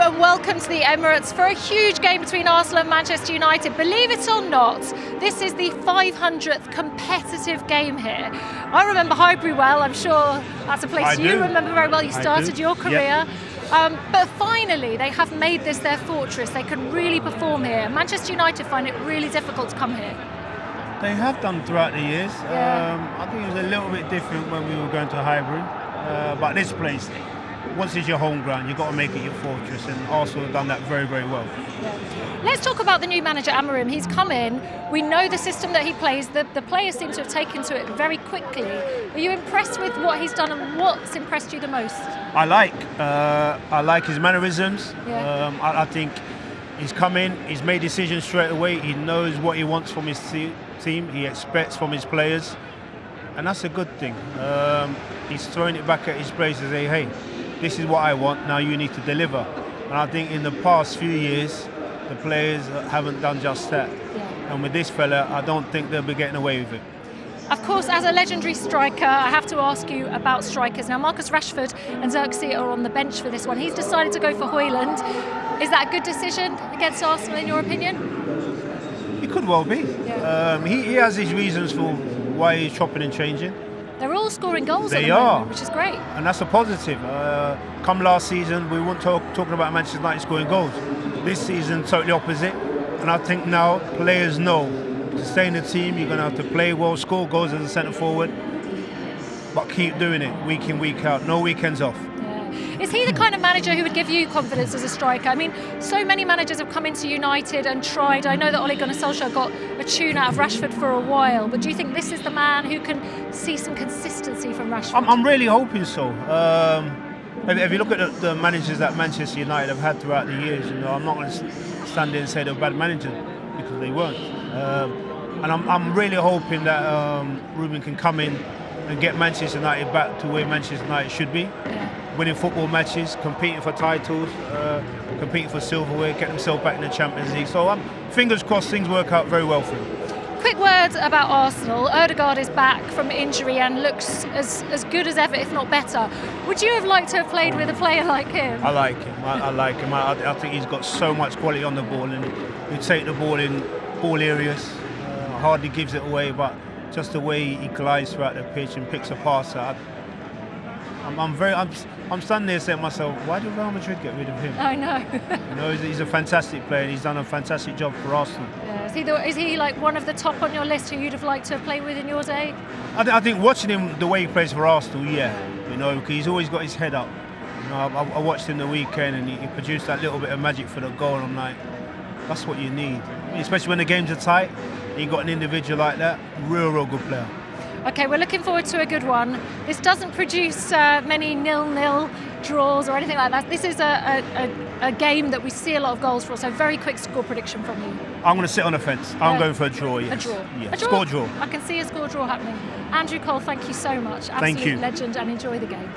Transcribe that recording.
and welcome to the Emirates for a huge game between Arsenal and Manchester United. Believe it or not, this is the 500th competitive game here. I remember Highbury well, I'm sure that's a place you remember very well. You started your career. Yep. But finally, they have made this their fortress. They can really perform here. Manchester United find it really difficult to come here. They have done throughout the years. Yeah. I think it was a little bit different when we were going to Highbury. But this place, once it's your home ground, you've got to make it your fortress, and Arsenal have done that very, very well. Yeah. Let's talk about the new manager, Amorim. He's come in, we know the system that he plays, the players seem to have taken to it very quickly. Are you impressed with what he's done, and what's impressed you the most? I like his mannerisms. Yeah. I think he's come in, he's made decisions straight away, he knows what he wants from his team, he expects from his players, and that's a good thing. He's throwing it back at his players to say, hey, this is what I want, now you need to deliver. And I think in the past few years, the players haven't done just that. Yeah. And with this fella, I don't think they'll be getting away with it. Of course, as a legendary striker, I have to ask you about strikers. Now, Marcus Rashford and Xerxes are on the bench for this one. He's decided to go for Højlund. Is that a good decision against Arsenal, in your opinion? It could well be. Yeah. He has his reasons for why he's chopping and changing. They're all scoring goals at the moment, moment, which is great. And that's a positive. Come last season, we weren't talking about Manchester United scoring goals. This season, totally opposite. And I think now players know to stay in the team, you're going to have to play well, score goals as a centre forward, but keep doing it week in, week out. No weekends off. Is he the kind of manager who would give you confidence as a striker? I mean, so many managers have come into United and tried. I know that Ole Gunnar Solskjaer got a tune out of Rashford for a while, but do you think this is the man who can see some consistency from Rashford? I'm really hoping so. If you look at the managers that Manchester United have had throughout the years, I'm not going to stand there and say they're bad managers, because they weren't. And I'm really hoping that Ruben can come in and get Manchester United back to where Manchester United should be. Yeah. Winning football matches, competing for titles, competing for silverware, get themselves back in the Champions League. So fingers crossed things work out very well for him. Quick word about Arsenal. Ødegaard is back from injury and looks as good as ever, if not better. Would you have liked to have played with a player like him? I like him. I like him. I think he's got so much quality on the ball, and he take the ball in all areas. Hardly gives it away, but just the way he glides throughout the pitch and picks a pass. I'm standing there saying to myself, why did Real Madrid get rid of him? I know. He's a fantastic player, and he's done a fantastic job for Arsenal. Yeah. Is he like one of the top on your list who you'd have liked to have played with in your day? I think watching him the way he plays for Arsenal, because he's always got his head up. I watched him the weekend, and he produced that little bit of magic for the goal, and I'm like, that's what you need. Especially when the games are tight, you got an individual like that, real good player. Okay, we're looking forward to a good one. This doesn't produce many 0-0 draws or anything like that. This is a game that we see a lot of goals for, so very quick score prediction from you. I'm going to sit on the fence. I'm going for a draw, yes. A draw? Yeah. A draw? Score draw. I can see a score draw happening. Andrew Cole, thank you so much. Thank you. Absolute legend, and enjoy the game.